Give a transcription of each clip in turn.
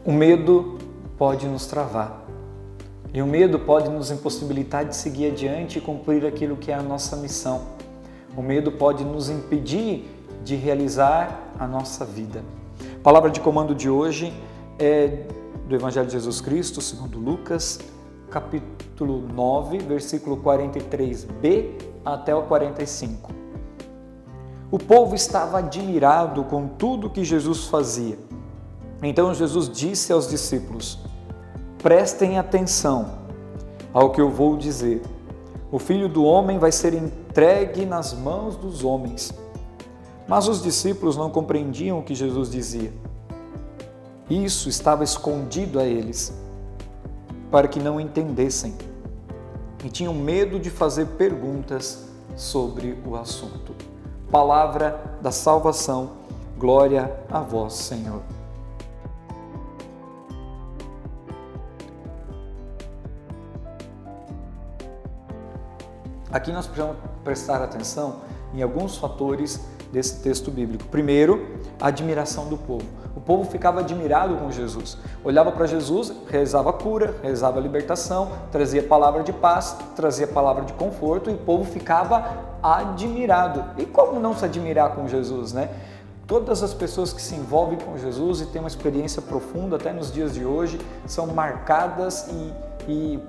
O medo pode nos travar. E o medo pode nos impossibilitar de seguir adiante e cumprir aquilo que é a nossa missão. O medo pode nos impedir de realizar a nossa vida. A palavra de comando de hoje é do Evangelho de Jesus Cristo, segundo Lucas, capítulo 9, versículo 43b até o 45. O povo estava admirado com tudo que Jesus fazia. Então Jesus disse aos discípulos: prestem atenção ao que eu vou dizer. O Filho do Homem vai ser entregue nas mãos dos homens. Mas os discípulos não compreendiam o que Jesus dizia. Isso estava escondido a eles, para que não entendessem, e tinham medo de fazer perguntas sobre o assunto. Palavra da salvação, glória a vós, Senhor. Aqui nós precisamos prestar atenção em alguns fatores desse texto bíblico. Primeiro, a admiração do povo. O povo ficava admirado com Jesus. Olhava para Jesus, rezava a cura, rezava a libertação, trazia palavra de paz, trazia palavra de conforto e o povo ficava admirado. E como não se admirar com Jesus, né? Todas as pessoas que se envolvem com Jesus e têm uma experiência profunda, até nos dias de hoje, são marcadas e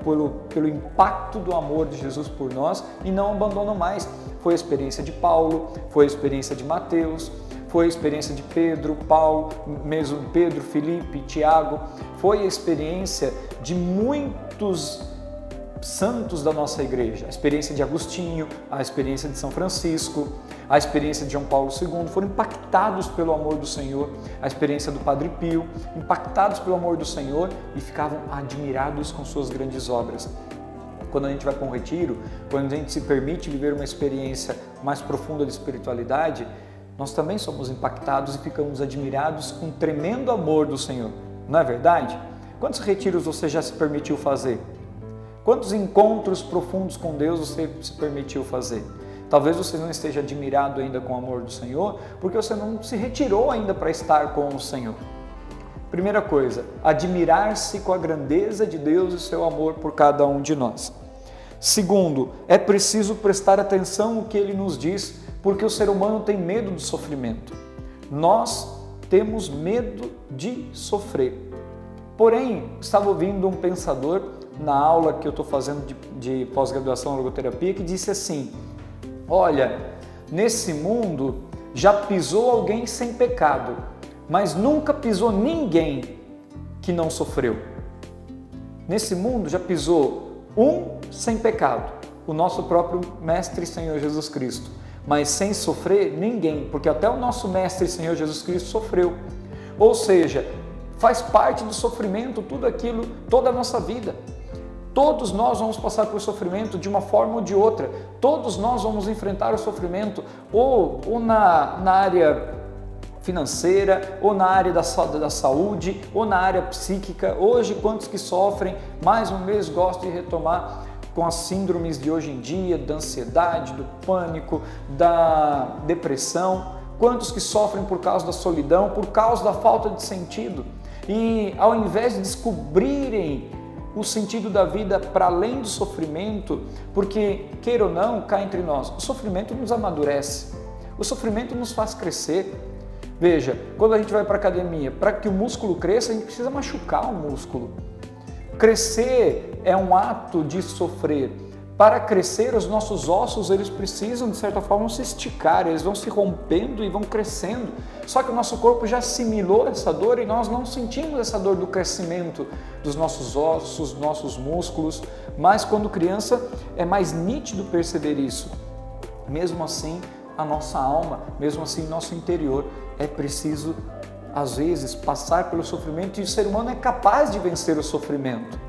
pelo impacto do amor de Jesus por nós e não abandonam mais. Foi a experiência de Paulo, foi a experiência de Mateus, foi a experiência de Pedro, Paulo, mesmo Pedro, Filipe, Tiago, foi a experiência de muitos santos da nossa igreja, a experiência de Agostinho, a experiência de São Francisco, a experiência de João Paulo II, foram impactados pelo amor do Senhor, a experiência do Padre Pio, impactados pelo amor do Senhor e ficavam admirados com suas grandes obras. Quando a gente vai para um retiro, quando a gente se permite viver uma experiência mais profunda de espiritualidade, nós também somos impactados e ficamos admirados com o tremendo amor do Senhor, não é verdade? Quantos retiros você já se permitiu fazer? Quantos encontros profundos com Deus você se permitiu fazer? Talvez você não esteja admirado ainda com o amor do Senhor, porque você não se retirou ainda para estar com o Senhor. Primeira coisa, admirar-se com a grandeza de Deus e seu amor por cada um de nós. Segundo, é preciso prestar atenção no que Ele nos diz, porque o ser humano tem medo do sofrimento. Nós temos medo de sofrer. Porém, estava ouvindo um pensador na aula que eu estou fazendo de pós-graduação em logoterapia, que disse assim: olha, nesse mundo já pisou alguém sem pecado, mas nunca pisou ninguém que não sofreu. Nesse mundo já pisou um sem pecado, o nosso próprio Mestre e Senhor Jesus Cristo, mas sem sofrer ninguém, porque até o nosso Mestre e Senhor Jesus Cristo sofreu. Ou seja, faz parte do sofrimento tudo aquilo, toda a nossa vida. Todos nós vamos passar por sofrimento de uma forma ou de outra. Todos nós vamos enfrentar o sofrimento ou na área financeira, ou na área da saúde, ou na área psíquica. Hoje, quantos que sofrem, mais uma vez gosto de retomar com as síndromes de hoje em dia, da ansiedade, do pânico, da depressão. Quantos que sofrem por causa da solidão, por causa da falta de sentido. E ao invés de descobrirem o sentido da vida para além do sofrimento, porque, queira ou não, cá entre nós, o sofrimento nos amadurece, o sofrimento nos faz crescer. Veja, quando a gente vai para a academia, para que o músculo cresça, a gente precisa machucar o músculo. Crescer é um ato de sofrer. Para crescer, os nossos ossos, eles precisam, de certa forma, se esticar, eles vão se rompendo e vão crescendo. Só que o nosso corpo já assimilou essa dor e nós não sentimos essa dor do crescimento dos nossos ossos, nossos músculos, mas quando criança é mais nítido perceber isso. Mesmo assim, a nossa alma, mesmo assim, nosso interior, é preciso, às vezes, passar pelo sofrimento e o ser humano é capaz de vencer o sofrimento.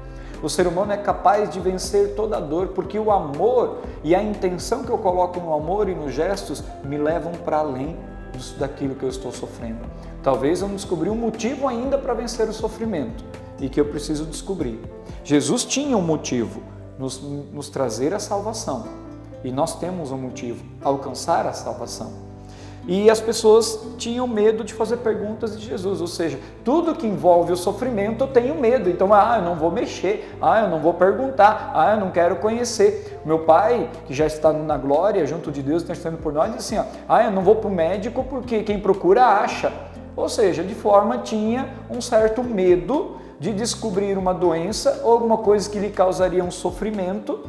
O ser humano é capaz de vencer toda a dor, porque o amor e a intenção que eu coloco no amor e nos gestos me levam para além daquilo que eu estou sofrendo. Talvez eu não descobri um motivo ainda para vencer o sofrimento e que eu preciso descobrir. Jesus tinha um motivo, nos trazer a salvação, e nós temos um motivo, alcançar a salvação. E as pessoas tinham medo de fazer perguntas de Jesus, ou seja, tudo que envolve o sofrimento eu tenho medo, então, eu não vou mexer, eu não vou perguntar, eu não quero conhecer. Meu pai, que já está na glória, junto de Deus, intercedendo por nós, diz assim, eu não vou para o médico porque quem procura acha. Ou seja, de forma tinha um certo medo de descobrir uma doença ou alguma coisa que lhe causaria um sofrimento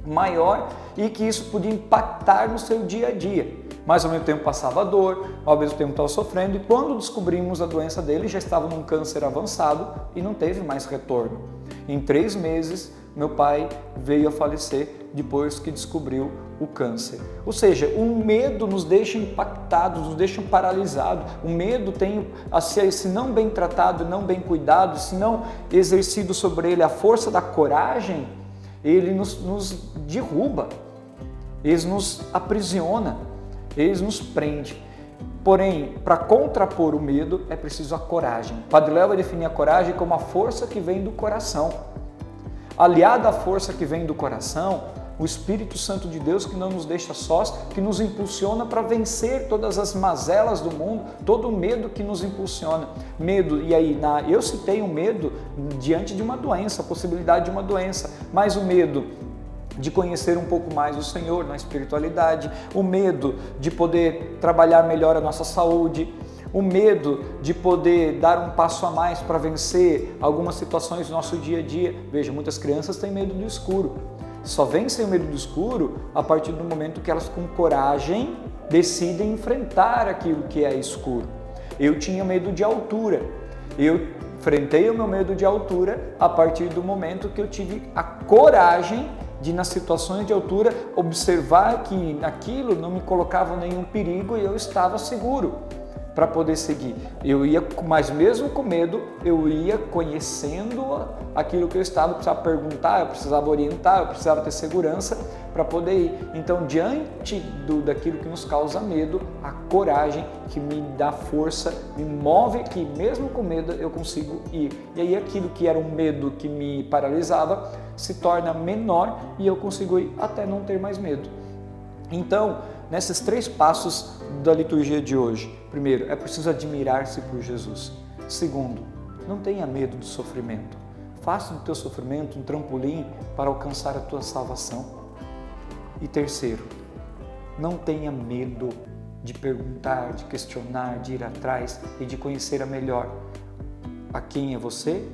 maior e que isso podia impactar no seu dia a dia. Mas ao mesmo tempo passava dor, ao mesmo tempo estava sofrendo, e quando descobrimos a doença dele, já estava num câncer avançado e não teve mais retorno. Em 3 meses, meu pai veio a falecer depois que descobriu o câncer. Ou seja, o medo nos deixa impactados, nos deixa paralisados. O medo tem, se não bem tratado, não bem cuidado, se não exercido sobre ele a força da coragem, ele nos derruba, ele nos aprisiona. Eles nos prendem. Porém, para contrapor o medo, é preciso a coragem. Padre Léo vai definir a coragem como a força que vem do coração. Aliada à força que vem do coração, o Espírito Santo de Deus que não nos deixa sós, que nos impulsiona para vencer todas as mazelas do mundo, todo o medo que nos impulsiona. Medo, e aí, eu citei o medo diante de uma doença, a possibilidade de uma doença, mas o medo de conhecer um pouco mais o Senhor na espiritualidade, o medo de poder trabalhar melhor a nossa saúde, o medo de poder dar um passo a mais para vencer algumas situações do nosso dia a dia. Veja, muitas crianças têm medo do escuro. Só vencem o medo do escuro a partir do momento que elas, com coragem, decidem enfrentar aquilo que é escuro. Eu tinha medo de altura. Eu enfrentei o meu medo de altura a partir do momento que eu tive a coragem de, nas situações de altura, observar que naquilo não me colocava nenhum perigo e eu estava seguro para poder seguir. Eu ia, mas mesmo com medo, eu ia conhecendo aquilo que eu estava, eu precisava perguntar, eu precisava orientar, eu precisava ter segurança para poder ir. Então, diante daquilo que nos causa medo, a coragem que me dá força, me move, que mesmo com medo eu consigo ir. E aí aquilo que era um medo que me paralisava se torna menor e eu consigo ir até não ter mais medo. Então, nesses 3 passos da liturgia de hoje, primeiro, é preciso admirar-se por Jesus. Segundo, não tenha medo do sofrimento. Faça do teu sofrimento um trampolim para alcançar a tua salvação. E terceiro, não tenha medo de perguntar, de questionar, de ir atrás e de conhecer a melhor a quem é você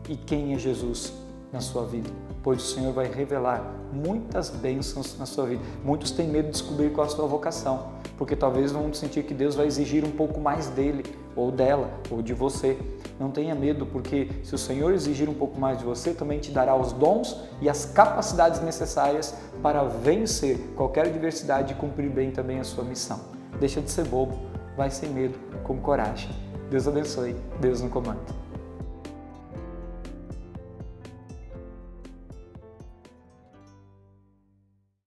e quem é Jesus na sua vida, pois o Senhor vai revelar muitas bênçãos na sua vida. Muitos têm medo de descobrir qual é a sua vocação, porque talvez vão sentir que Deus vai exigir um pouco mais dele, ou dela, ou de você. Não tenha medo, porque se o Senhor exigir um pouco mais de você, também te dará os dons e as capacidades necessárias para vencer qualquer adversidade e cumprir bem também a sua missão. Deixa de ser bobo, vai sem medo, com coragem. Deus abençoe, Deus no comando.